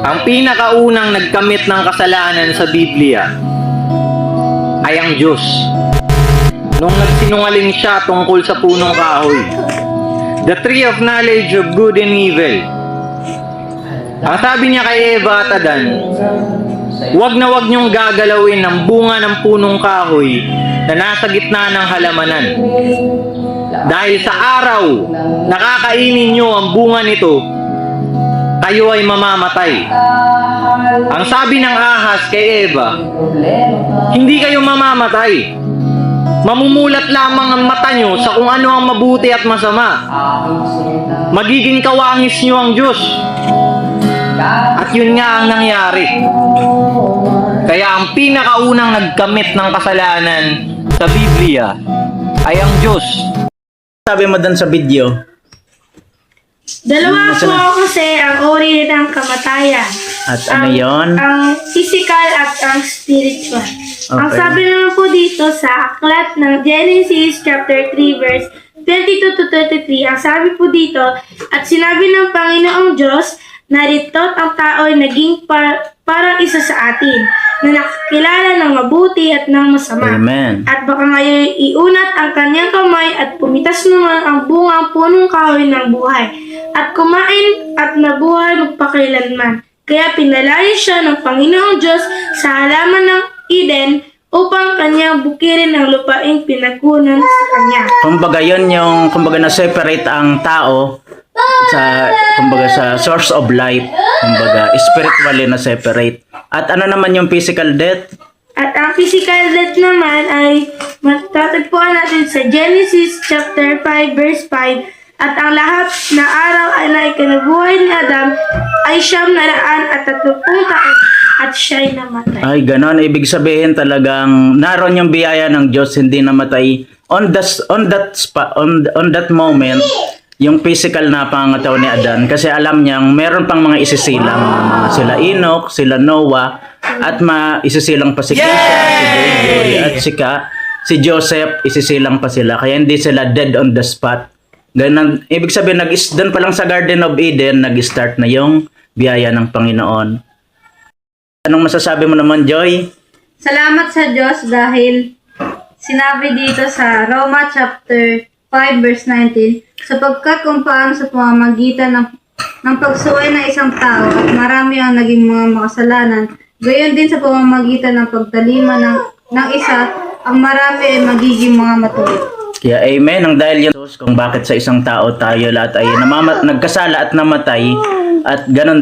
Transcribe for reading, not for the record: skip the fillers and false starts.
Ang pinakaunang nagkamit ng kasalanan sa Biblia ay ang Diyos. Nung nagsinungaling siya tungkol sa punong kahoy, the tree of knowledge of good and evil. Ang sabi niya kay Eva at Adan, huwag na huwag niyong gagalawin ang bunga ng punong kahoy na nasa gitna ng halamanan. Dahil sa araw na kakainin niyo ang bunga nito, kayo ay mamamatay. Ang sabi ng ahas kay Eva, hindi kayo mamamatay. Mamumulat lamang ang mata nyo sa kung ano ang mabuti at masama. Magiging kawangis nyo ang Diyos. At yun nga ang nangyari. Kaya ang pinakaunang nagkamit ng kasalanan sa Biblia ay ang Diyos. Sabi mo dun sa video? Dalawa po kasi ang uri ng kamatayan. At ano yun? Ang physical at ang spiritual. Okay. Ang sabi naman po dito sa aklat ng Genesis chapter 3 verse 22 to 33, ang sabi po dito, at sinabi ng Panginoong Diyos, narito't ang tao ay naging parang isa sa atin, na nakakilala ng mabuti at ng masama. Amen. At baka ngayon iunat ang kanyang kamay at pumitas naman ang bungang punong kahoy ng buhay, at kumain at nabuhay magpakailanman. Kaya pinalaya siya ng Panginoong Diyos sa halaman ng Eden upang kanyang bukirin ang lupaing pinagkunan sa kanya. Kumbaga yun yung, na-separate ang tao sa source of life. Kumbaga, spiritually na-separate. At ano naman yung physical death? At ang physical death naman ay matatagpuan natin sa Genesis chapter 5 verse 5. At ang lahat na araw ay naikinabuhay ni Adam ay 930 taon at siya'y namatay. Ay, ganon. Ibig sabihin talagang naroon yung biyaya ng Diyos, hindi namatay. On that moment, yung physical na pangataw ni Adan, kasi alam niyang meron pang mga isisilang, sila Enoch, sila Noah, at isisilang pa si Kisha, si Joy, at si Joseph, isisilang pa sila. Kaya hindi sila dead on the spot. Ganun, ibig sabihin, doon pa lang sa Garden of Eden, nag-start na yung biyaya ng Panginoon. Anong masasabi mo naman, Joy? Salamat sa Diyos dahil sinabi dito sa Roma chapter 5 verse 19, sapagkat kung paano sa pamamagitan ng pagsuway ng isang tao at marami ang naging mga makasalanan, gayon din sa pamamagitan ng pagtalima ng isa, ang marami ay magiging mga matuwid. Kaya amen, ang dahil yun kung bakit sa isang tao tayo lahat ay nagkasala at namatay, at ganun